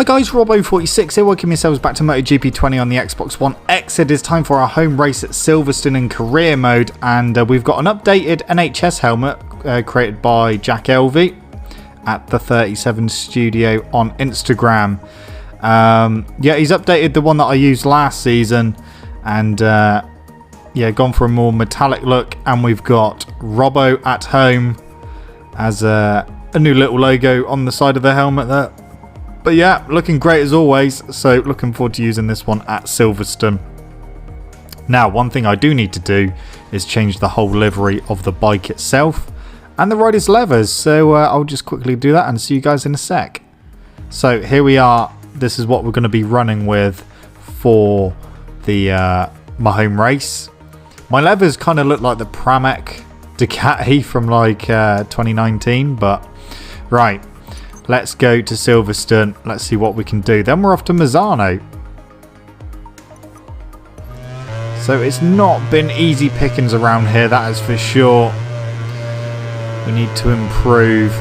guys, Robbo46 here, welcome yourselves back to MotoGP 20 on the Xbox One X. It is time for our home race at Silverstone in career mode, and we've got an updated NHS helmet created by Jack Elvey at the 37 Studio on Instagram. Yeah, he's updated the one that I used last season, and yeah, gone for a more metallic look, and we've got Robbo at home as a new little logo on the side of the helmet there. But yeah, looking great as always, so looking forward to using this one at Silverstone. Now, one thing I do need to do is change the whole livery of the bike itself and the rider's levers, so I'll just quickly do that and see you guys in a sec. So here we are, this is what we're going to be running with for the my home race. My levers kind of look like the Pramac Ducati from like 2019, but right. Let's go to Silverstone. Let's see what we can do. Then we're off to Mazzano. So it's not been easy pickings around here, that is for sure. We need to improve.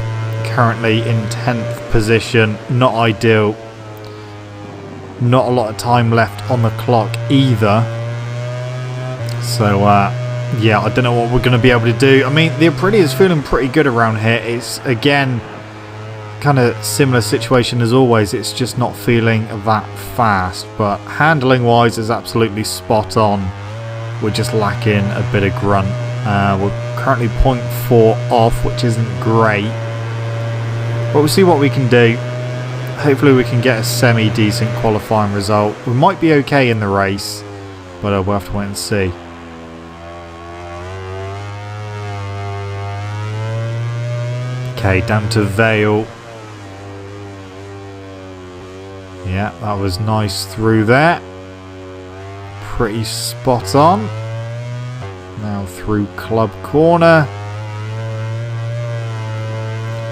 Currently in 10th position. Not ideal. Not a lot of time left on the clock either. So, yeah, I don't know what we're going to be able to do. I mean, the Aprilia is feeling pretty good around here. It's, again, kind of similar situation as always. It's just not feeling that fast, but handling wise is absolutely spot on. We're just lacking a bit of grunt. We're currently 0.4 off, which isn't great, but we'll see what we can do. Hopefully we can get a semi-decent qualifying result. We might be okay in the race, but we'll have to wait and see. Okay, down to Vale. Yeah, that was nice through there. Pretty spot on. Now through Club Corner.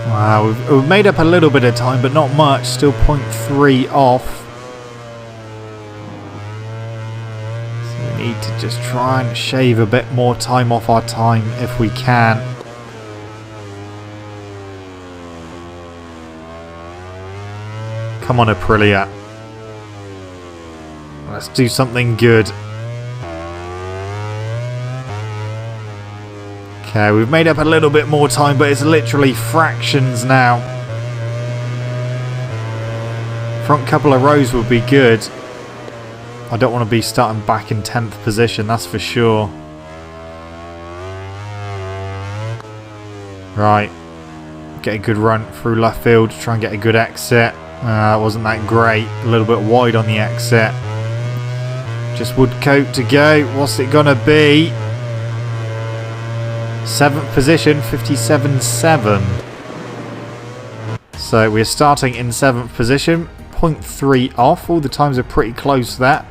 Wow, we've made up a little bit of time, but not much. Still 0.3 off. So we need to just try and shave a bit more time off our time if we can. Come on, Aprilia. Let's do something good. Okay, we've made up a little bit more time, but it's literally fractions now. Front couple of rows would be good. I don't want to be starting back in 10th position, that's for sure. Right. Get a good run through left field to try and get a good exit. Wasn't that great. A little bit wide on the exit. Just wood coat to go. What's it gonna be? 7th position, 57.7. So we're starting in 7th position, 0.3 off. All the times are pretty close there.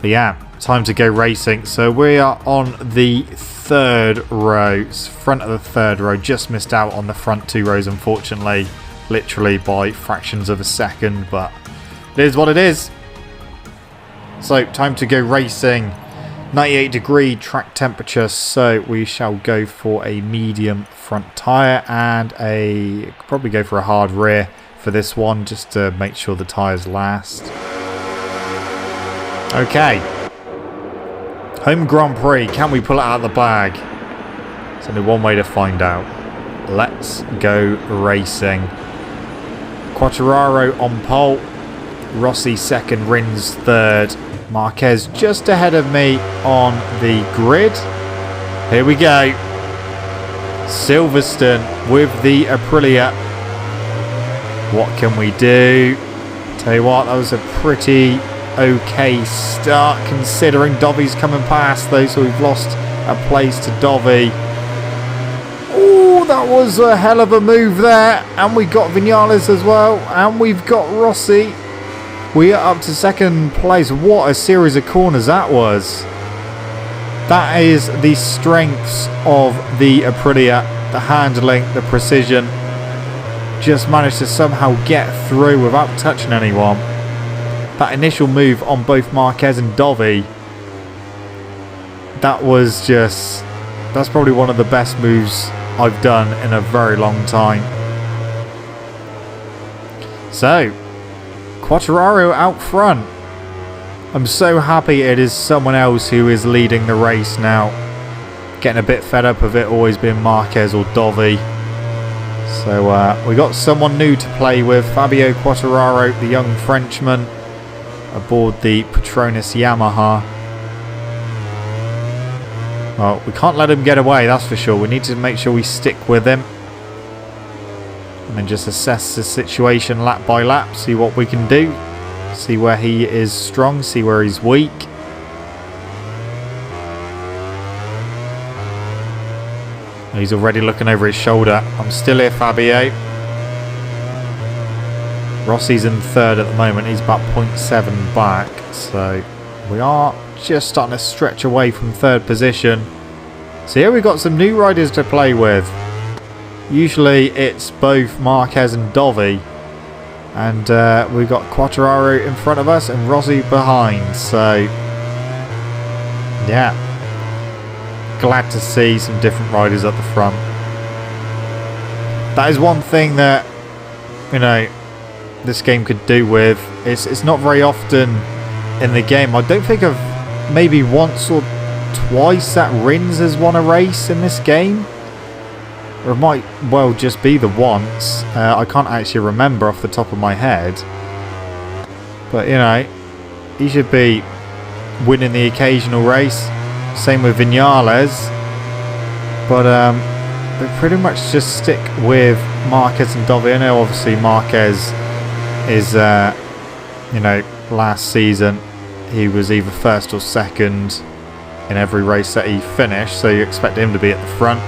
But yeah, time to go racing. So we are on the 3rd row, front of the 3rd row. Just missed out on the front 2 rows, unfortunately. Literally by fractions of a second, but it is what it is. So time to go racing. 98-degree track temperature, so we shall go for a medium front tyre and probably go for a hard rear for this one, just to make sure the tyres last. Okay, home Grand Prix, can we pull it out of the bag? There's only one way to find out. Let's go racing. Quartararo on pole, Rossi second, Rins third, Marquez just ahead of me on the grid. Here we go. Silverstone with the Aprilia. What can we do? Tell you what, that was a pretty okay start considering Dovi's coming past though, so we've lost a place to Dovi. That was a hell of a move there, and we got Vinales as well, and we've got Rossi. We are up to 2nd place. What a series of corners that was. That is the strengths of the Aprilia, the handling, the precision. Just managed to somehow get through without touching anyone. That initial move on both Marquez and Dovi, that's probably one of the best moves I've done in a very long time. So, Quartararo out front. I'm so happy it is someone else who is leading the race now. Getting a bit fed up of it always being Marquez or Dovi. So we got someone new to play with. Fabio Quartararo, the young Frenchman, aboard the Petronas Yamaha. Well, we can't let him get away, that's for sure. We need to make sure we stick with him. And then just assess the situation lap by lap. See what we can do. See where he is strong. See where he's weak. He's already looking over his shoulder. I'm still here, Fabio. Rossi's in third at the moment. He's about 0.7 back. So we are just starting to stretch away from third position. So here we've got some new riders to play with. Usually it's both Marquez and Dovi. And we've got Quartararo in front of us and Rossi behind. So yeah. Glad to see some different riders at the front. That is one thing that, you know, this game could do with. It's not very often in the game. I don't think I've maybe once or twice that Rins has won a race in this game. Or it might well just be the once. I can't actually remember off the top of my head. But, you know, he should be winning the occasional race. Same with Vinales. But they pretty much just stick with Marquez and Dovi. I know obviously Marquez is, you know, last season he was either first or second in every race that he finished. So you expect him to be at the front.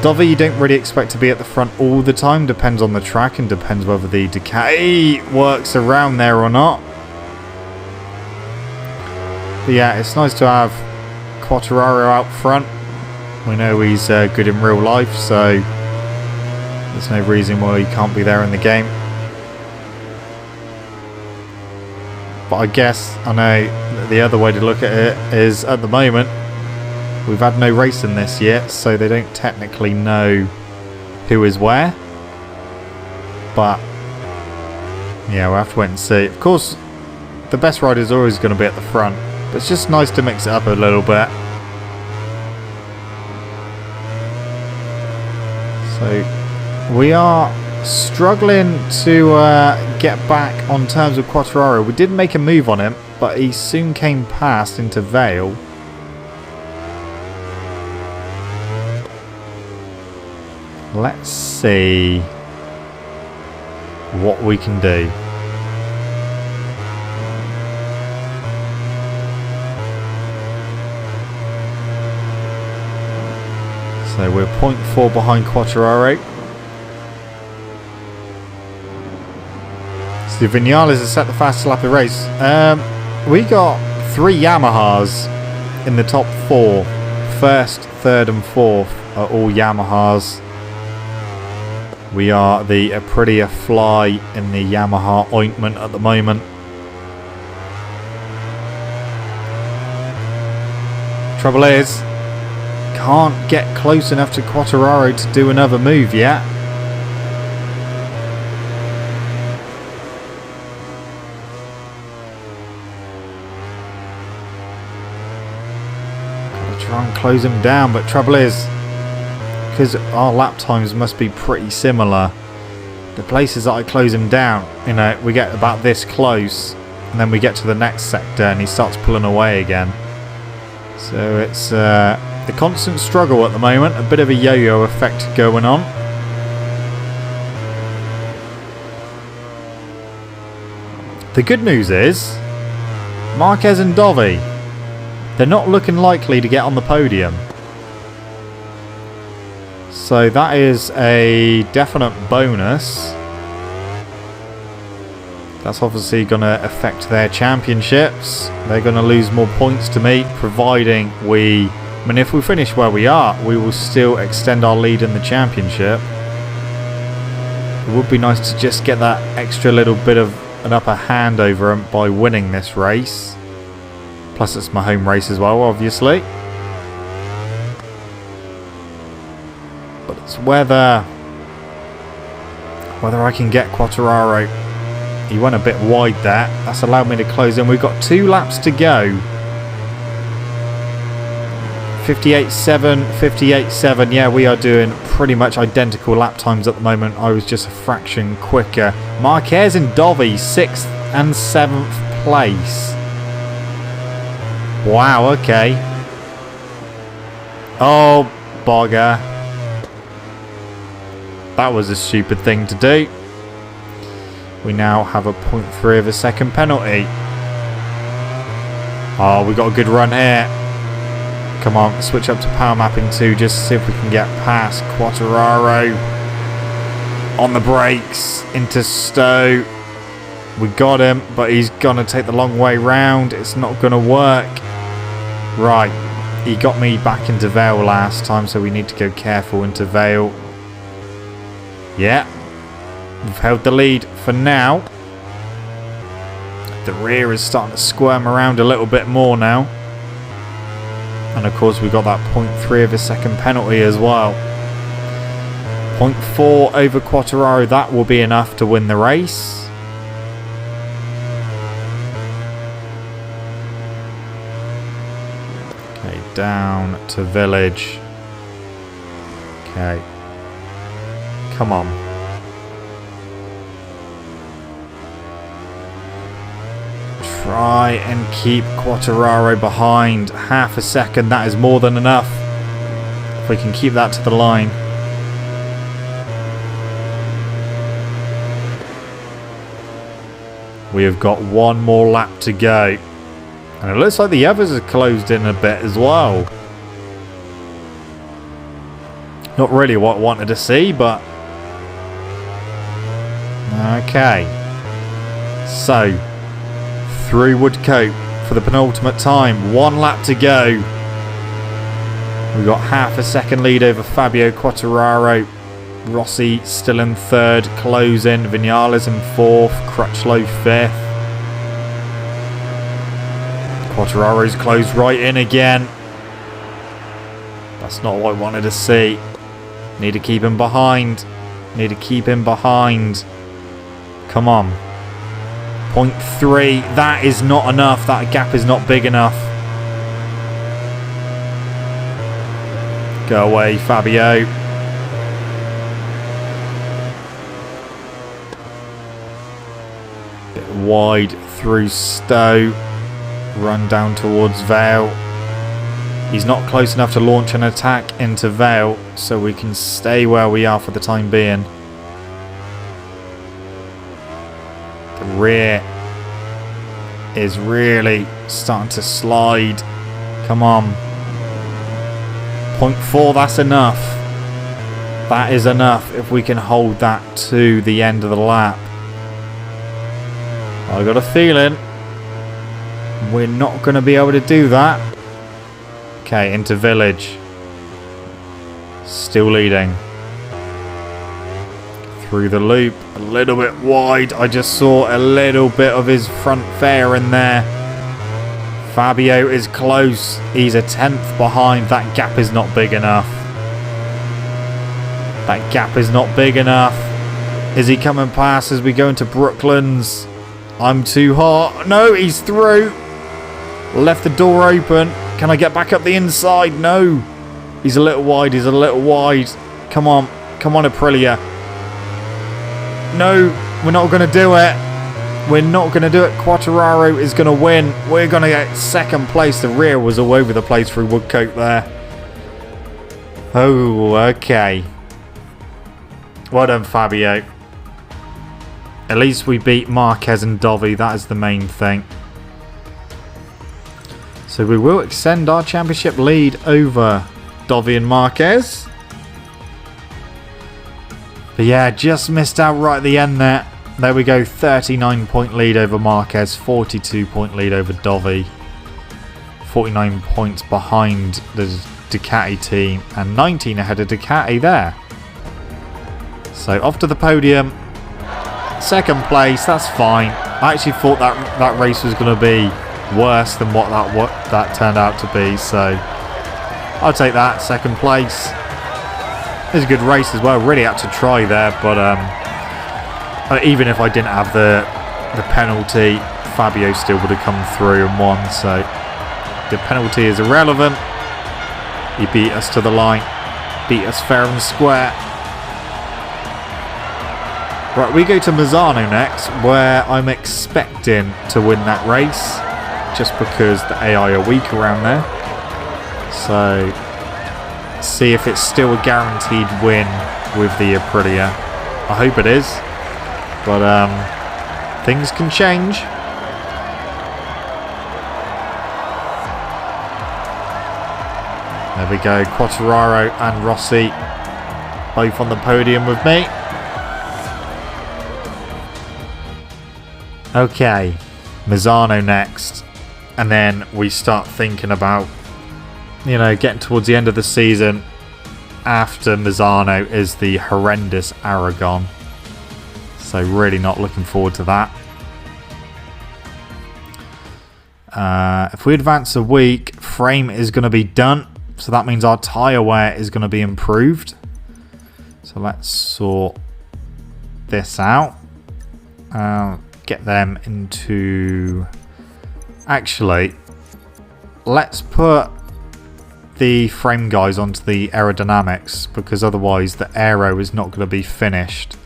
Dovi you don't really expect to be at the front all the time. Depends on the track and depends whether the decay works around there or not. But yeah, it's nice to have Quartararo out front. We know he's good in real life, so there's no reason why he can't be there in the game. But I guess, I know that the other way to look at it is, at the moment, we've had no race in this yet, so they don't technically know who is where. But yeah, we'll have to wait and see. Of course, the best rider is always going to be at the front. It's just nice to mix it up a little bit. So we are struggling to get back on terms with Quartararo. We did make a move on him, but he soon came past into Vale. Let's see what we can do. So we're 0.4 behind Quartararo. So Vinales has set the fastest lap of the race. We got 3 Yamahas in the top 4. First, third and fourth are all Yamahas. We are the prettier fly in the Yamaha ointment at the moment. Trouble is, can't get close enough to Quartararo to do another move yet. Gotta try and close him down, but trouble is, because our lap times must be pretty similar, the places that I close him down, you know, we get about this close and then we get to the next sector and he starts pulling away again. So it's the constant struggle at the moment, a bit of a yo-yo effect going on. The good news is, Marquez and Dovi, they're not looking likely to get on the podium. So that is a definite bonus. That's obviously going to affect their championships. They're going to lose more points to me, providing we... I mean, if we finish where we are, we will still extend our lead in the championship. It would be nice to just get that extra little bit of an upper hand over them by winning this race. Plus it's my home race as well, obviously. But it's whether whether I can get Quartararo. He went a bit wide there. That's allowed me to close in. We've got 2 laps to go. 58.7, 58.7. Yeah, we are doing pretty much identical lap times at the moment. I was just a fraction quicker. Marquez and Dovi, 6th and 7th place. Wow, okay. Oh, bugger. That was a stupid thing to do. We now have a 0.3 of a second penalty. Oh, we got a good run here. Come on, switch up to power mapping 2 just to see if we can get past Quartararo. On the brakes, into Stowe. We got him, but he's going to take the long way round. It's not going to work. Right, he got me back into Vale last time, so we need to go careful into Vale. Yeah, we've held the lead for now. The rear is starting to squirm around a little bit more now. And of course, we got that 0.3 of a second penalty as well. 0.4 over Quartararo, that will be enough to win the race. Okay, down to Village. Okay. Come on. Try and keep Quartararo behind. Half a second, that is more than enough. If we can keep that to the line. We have got 1 more lap to go. And it looks like the others are closed in a bit as well. Not really what I wanted to see, but... Okay. So, through Woodcote for the penultimate time. 1 lap to go. We've got half a second lead over Fabio Quartararo. Rossi still in 3rd, closing. Vinales in 4th, Crutchlow 5th. Quartararo's closed right in again. That's not what I wanted to see. Need to keep him behind. Need to keep him behind. Come on. 0.3. That is not enough. That gap is not big enough. Go away, Fabio. Bit wide through Stowe. Run down towards Vale. He's not close enough to launch an attack into Vale, so we can stay where we are for the time being. The rear is really starting to slide. Come on. 0.4, that's enough. That is enough if we can hold that to the end of the lap. I got a feeling we're not going to be able to do that. Okay, into Village. Still leading. Through the loop. A little bit wide. I just saw a little bit of his front fare in there. Fabio is close. He's a 10th behind. That gap is not big enough. That gap is not big enough. Is he coming past as we go into Brooklands? I'm too hot. No, he's through. Left the door open. Can I get back up the inside? No. He's a little wide. He's a little wide. Come on. Come on, Aprilia. No, we're not going to do it. We're not going to do it. Quartararo is going to win. We're going to get 2nd place. The rear was all over the place through Woodcote there. Oh, okay. Well done, Fabio. At least we beat Marquez and Dovi. That is the main thing. So we will extend our championship lead over Dovi and Marquez. But yeah, just missed out right at the end there. There we go, 39-point lead over Marquez, 42-point lead over Dovi. 49 points behind the Ducati team and 19 ahead of Ducati there. So off to the podium. 2nd place, that's fine. I actually thought that race was going to be worse than what that turned out to be, so I'll take that. 2nd place. It was a good race as well. Really had to try there, but Even if I didn't have the penalty, Fabio still would have come through and won. So the penalty is irrelevant. He beat us to the line, beat us fair and square. Right, we go to Misano next, where I'm expecting to win that race, just because the AI are weak around there. So, see if it's still a guaranteed win with the Aprilia. I hope it is, but things can change. There we go, Quartararo and Rossi both on the podium with me. Okay, Misano next, and then we start thinking about, you know, getting towards the end of the season. After Misano is the horrendous Aragon, so really not looking forward to that. If we advance a week, frame is going to be done, so that means our tyre wear is going to be improved. So let's sort this out. Get them into... Actually, let's put the frame guys onto the aerodynamics, because otherwise the aero is not going to be finished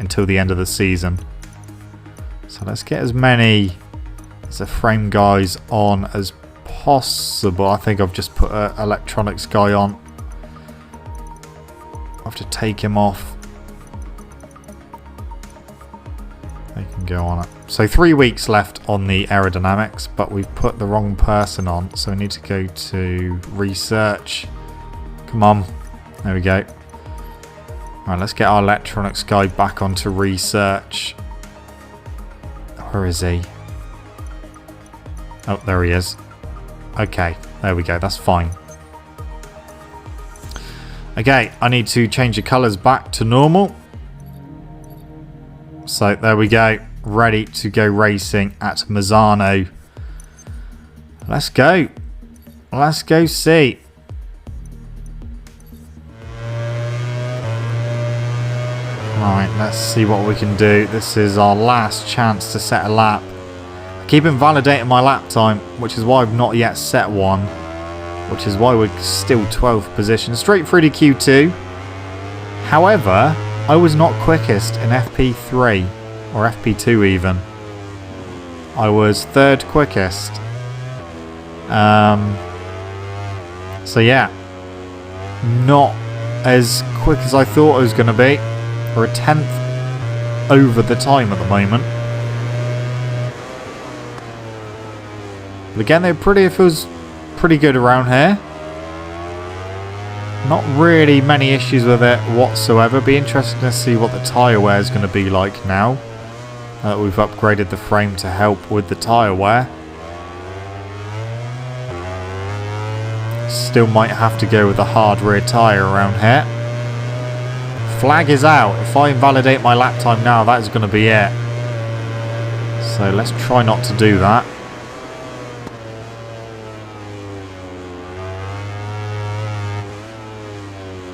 until the end of the season. So let's get as many as the frame guys on as possible. I think I've just put an electronics guy on. I have to take him off. They can go on it. So 3 weeks left on the aerodynamics, but we've put the wrong person on, so we need to go to research. Come on. There we go. Alright, let's get our electronics guy back onto research. Where is he? Oh, there he is. Okay, there we go. That's fine. Okay, I need to change the colours back to normal. So there we go, ready to go racing at Misano. Let's go. Let's go see. Right, let's see what we can do. This is our last chance to set a lap. I keep invalidating my lap time, which is why I've not yet set one. Which is why we're still 12th position, straight through to Q2. However, I was not quickest in FP3, or FP2 even. I was 3rd quickest. So yeah, not as quick as I thought I was going to be. We're a 10th over the time at the moment. But again, it feels pretty good around here. Not really many issues with it whatsoever. Be interesting to see what the tyre wear is going to be like now that we've upgraded the frame to help with the tyre wear. Still might have to go with a hard rear tyre around here. Flag is out. If I invalidate my lap time now, that is going to be it. So let's try not to do that.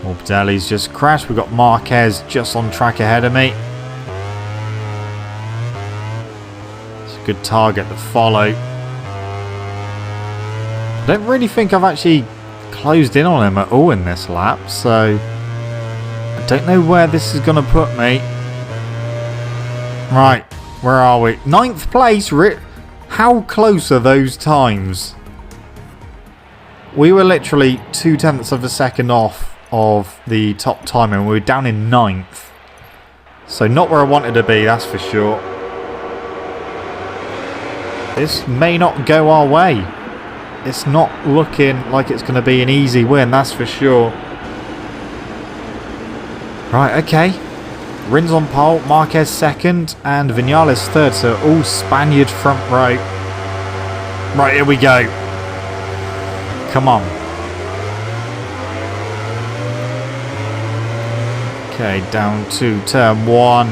Morbidelli's just crashed. We've got Marquez just on track ahead of me. It's a good target to follow. I don't really think I've actually closed in on him at all in this lap, so I don't know where this is going to put me. Right, where are we? 9th place? How close are those times? We were literally 0.2 of a second off of the top time, and we were down in 9th. So not where I wanted to be, that's for sure. This may not go our way. It's not looking like it's going to be an easy win, that's for sure. Right, okay. Rins on pole, Marquez 2nd, and Vinales 3rd, so all Spaniard front row. Right, here we go. Come on. Okay, down to turn 1.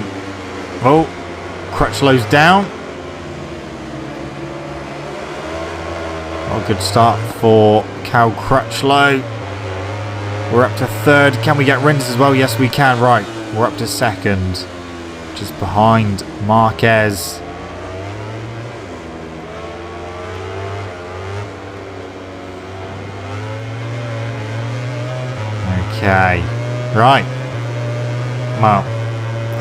Oh, Crutchlow's down. Oh, good start for Cal Crutchlow. We're up to 3rd. Can we get Rins as well? Yes, we can. Right, we're up to 2nd. just behind Marquez. Okay, right. Well,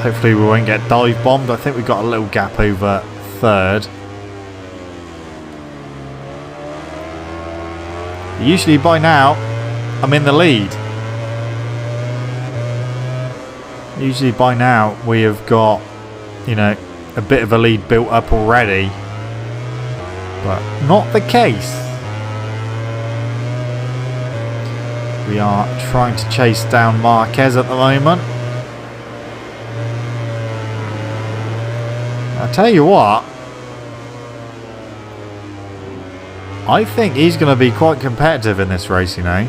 hopefully we won't get dive bombed. I think we've got a little gap over third. Usually by now, I'm in the lead. Usually by now, we have got, you know, a bit of a lead built up already. But not the case. We are trying to chase down Marquez at the moment. I tell you what, I think he's going to be quite competitive in this race, you know.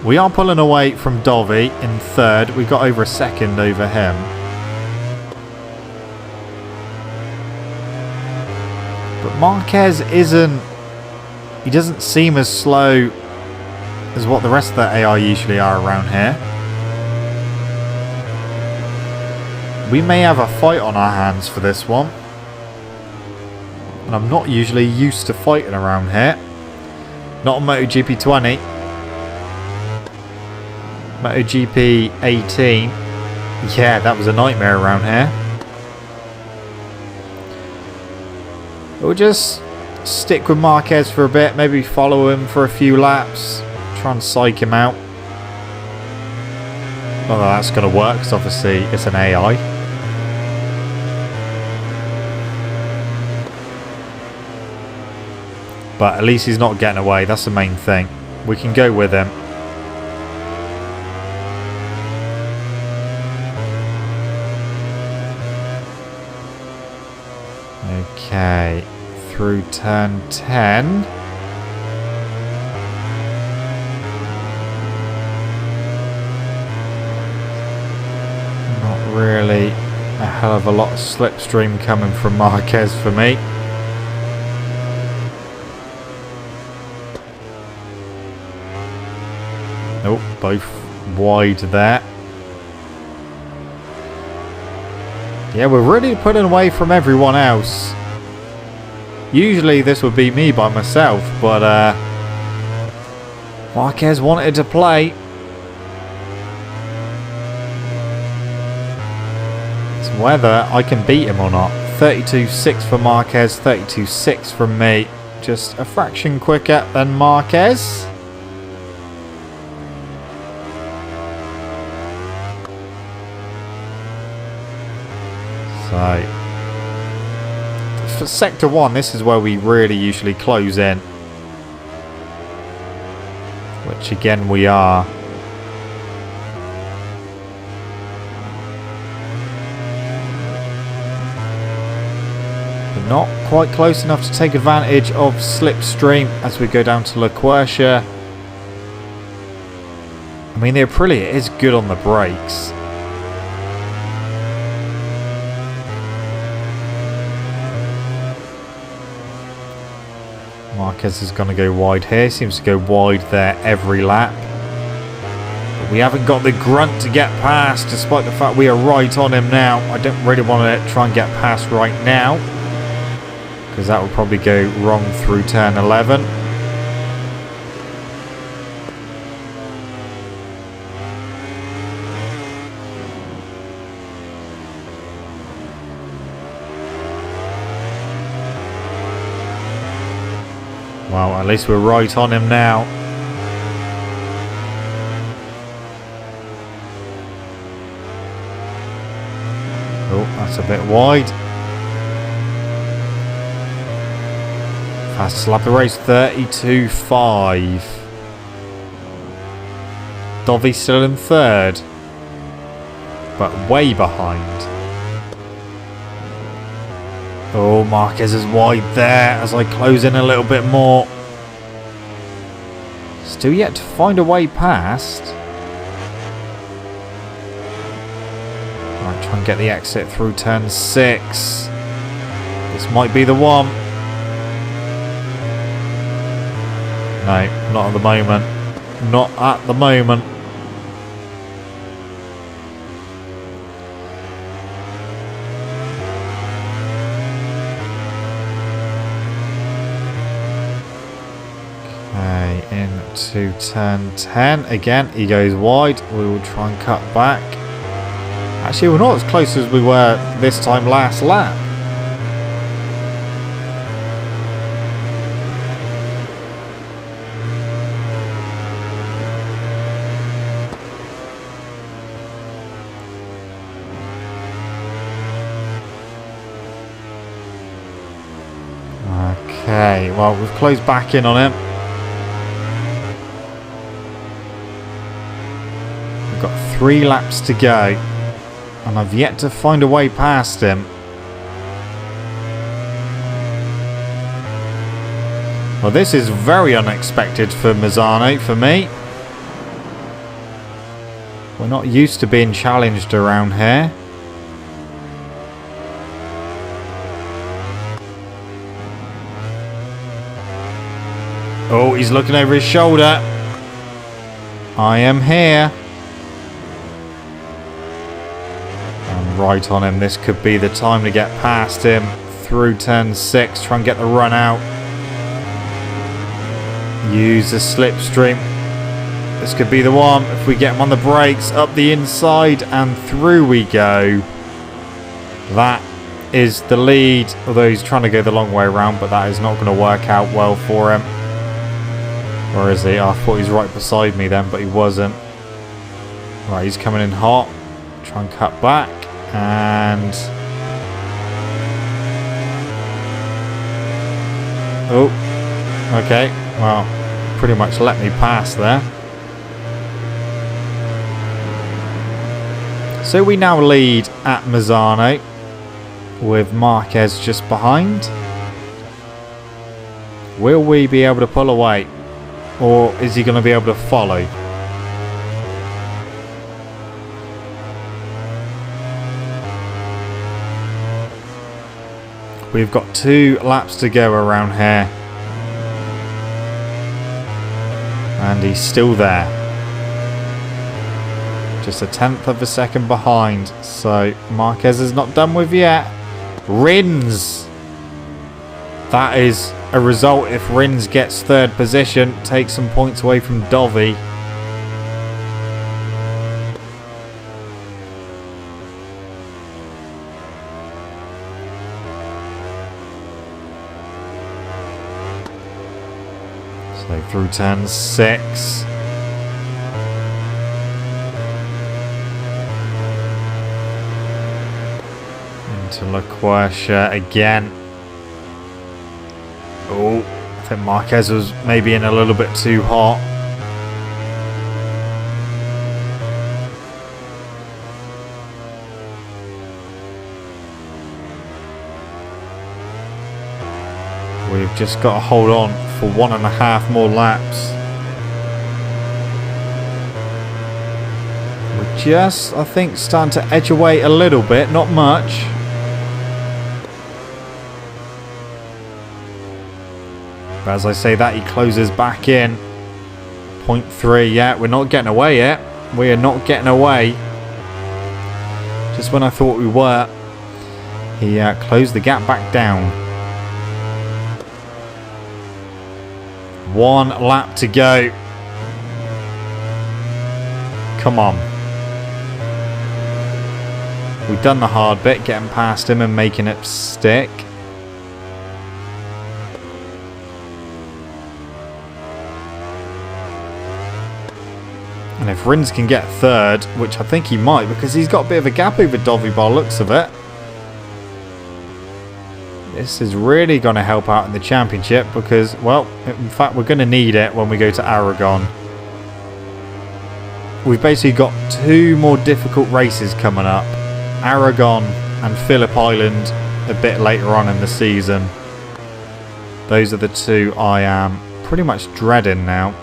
We are pulling away from Dovi in third. We've got over a second over him. But Marquez isn't... He doesn't seem as slow as what the rest of the AI usually are around here. We may have a fight on our hands for this one. And I'm not usually used to fighting around here. Not on MotoGP 20. MotoGP 18. Yeah, that was a nightmare around here. We'll just stick with Marquez for a bit. Maybe follow him for a few laps. Try and psych him out. Not that that's going to work, because obviously it's an AI. But at least he's not getting away. That's the main thing. We can go with him. Okay. Through turn 10. Not really a hell of a lot of slipstream coming from Marquez for me. Nope, both wide there. Yeah, we're really putting away from everyone else. Usually this would be me by myself, but Marquez wanted to play. It's whether I can beat him or not. 32.6 for Marquez, 32.6 from me. Just a fraction quicker than Marquez. So, for Sector 1, this is where we really usually close in. Which again we are. But not quite close enough to take advantage of slipstream as we go down to La Quercia. I mean, the Aprilia is good on the brakes. Marquez is going to go wide here. Seems to go wide there every lap. But we haven't got the grunt to get past, despite the fact we are right on him now. I don't really want to try and get past right now, because that would probably go wrong through turn 11. Well, at least we're right on him now. Oh, that's a bit wide. Fastest lap of the race, 32.5. Dovi still in third, but way behind. Oh, Marquez is wide there as I close in a little bit more. Still yet to find a way past. Right, try and get the exit through turn 6. This might be the one. No, not at the moment. Not at the moment. into turn 10. Again, he goes wide. We will try and cut back. Actually, we're not as close as we were this time last lap. Okay, well, we've closed back in on him. We've got 3 laps to go, and I've yet to find a way past him. Well, this is very unexpected for Mazzano, for me. We're not used to being challenged around here. Oh, he's looking over his shoulder. I am here. I'm right on him. This could be the time to get past him through turn 6. Try and get the run out. Use the slipstream. This could be the one. If we get him on the brakes, up the inside and through we go. That is the lead. Although he's trying to go the long way around, but that is not going to work out well for him. Where is he? Oh, I thought he was right beside me then, but he wasn't. Right, he's coming in hot. Try and cut back. And... oh. Okay. Well, pretty much let me pass there. So we now lead at Mazzano, with Marquez just behind. Will we be able to pull away? Or is he going to be able to follow? We've got 2 laps to go around here. And he's still there. Just a 1/10 of a second behind. So Marquez is not done with yet. Rins. That is a result if Rins gets 3rd position. Takes some points away from Dovi. So through turn 6. Into LaQuercia again. Oh, I think Marquez was maybe in a little bit too hot. We've just got to hold on for 1.5 more laps. We're just, I think, starting to edge away a little bit, not much. But as I say that, he closes back in. 0.3, yeah, we're not getting away yet. We are not getting away. Just when I thought we were, he closed the gap back down. 1 lap to go. Come on. We've done the hard bit, getting past him and making it stick. And if Rins can get 3rd, which I think he might, because he's got a bit of a gap over Dovi by the looks of it. This is really going to help out in the championship because, well, in fact, we're going to need it when we go to Aragon. We've basically got 2 more difficult races coming up. Aragon and Phillip Island a bit later on in the season. Those are the 2 I am pretty much dreading now.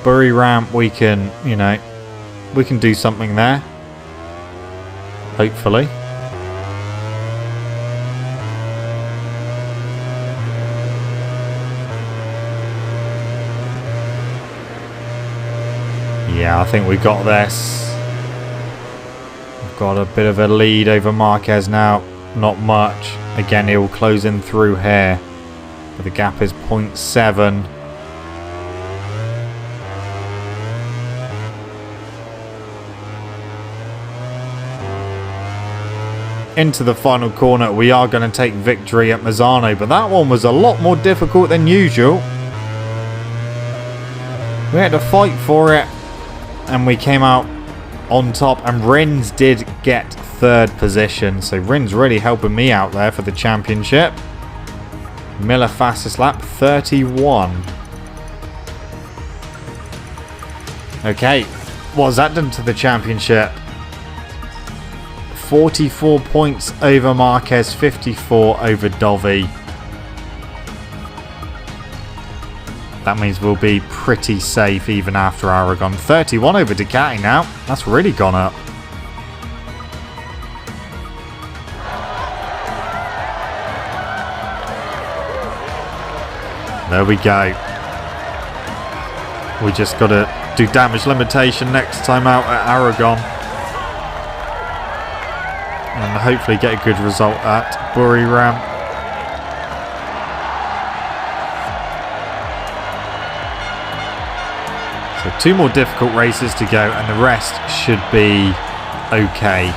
Bury ramp, we can, you know, we can do something there. Hopefully. Yeah, I think we got this. We've got a bit of a lead over Marquez now. not much. Again, he'll close in through here. But the gap is 0.7. Into the final corner, we are going to take victory at Misano, but that one was a lot more difficult than usual. We had to fight for it, and we came out on top, and Rins did get third position, so Rins really helping me out there for the championship. Miller fastest lap, 31. Okay, what's that done to the championship? 44 points over Marquez, 54 over Dovi. That means we'll be pretty safe even after Aragon. 31 over Ducati now. That's really gone up. There we go. We just got to do damage limitation next time out at Aragon. And hopefully get a good result at Buriram. So 2 more difficult races to go and the rest should be okay.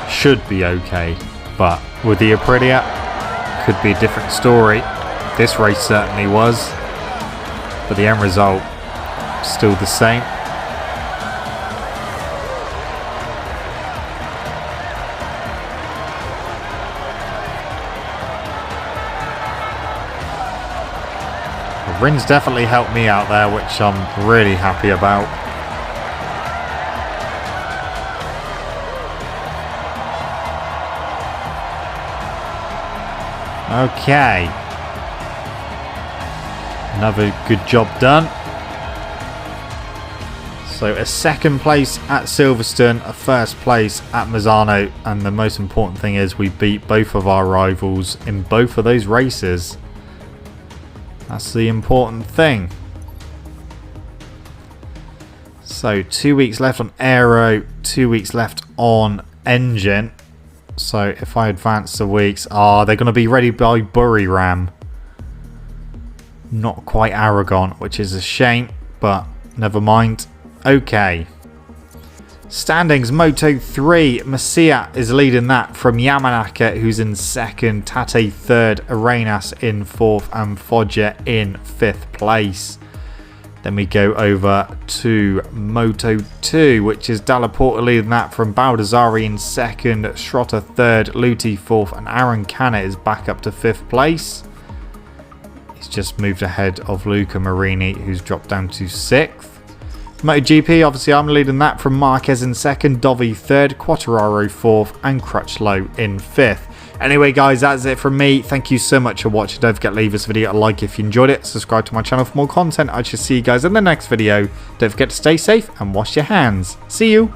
Should be okay. But with the Aprilia, could be a different story. This race certainly was. But the end result, still the same. Rins definitely helped me out there, which I'm really happy about. Okay. Another good job done. So a second place at Silverstone, a first place at Misano, and the most important thing is we beat both of our rivals in both of those races. That's the important thing. So 2 weeks left on aero, 2 weeks left on engine. So if I advance the weeks, they're going to be ready by Buriram. Not quite Aragon, which is a shame, but never mind. Okay. Standings, Moto 3, Masia is leading that from Yamanaka, who's in second, Tate third, Arenas in fourth, and Foggia in fifth place. Then we go over to Moto 2, which is Dalla Porta leading that from Baldassari in second, Schrotter third, Luti fourth, and Aaron Canna is back up to fifth place. He's just moved ahead of Luca Marini, who's dropped down to sixth. MotoGP, obviously I'm leading that from Marquez in second, Dovi third, Quartararo fourth, and Crutchlow in fifth. Anyway guys, that's it from me. Thank you so much for watching. Don't forget to leave this video a like if you enjoyed it. Subscribe to my channel for more content. I shall see you guys in the next video. Don't forget to stay safe and wash your hands. See you.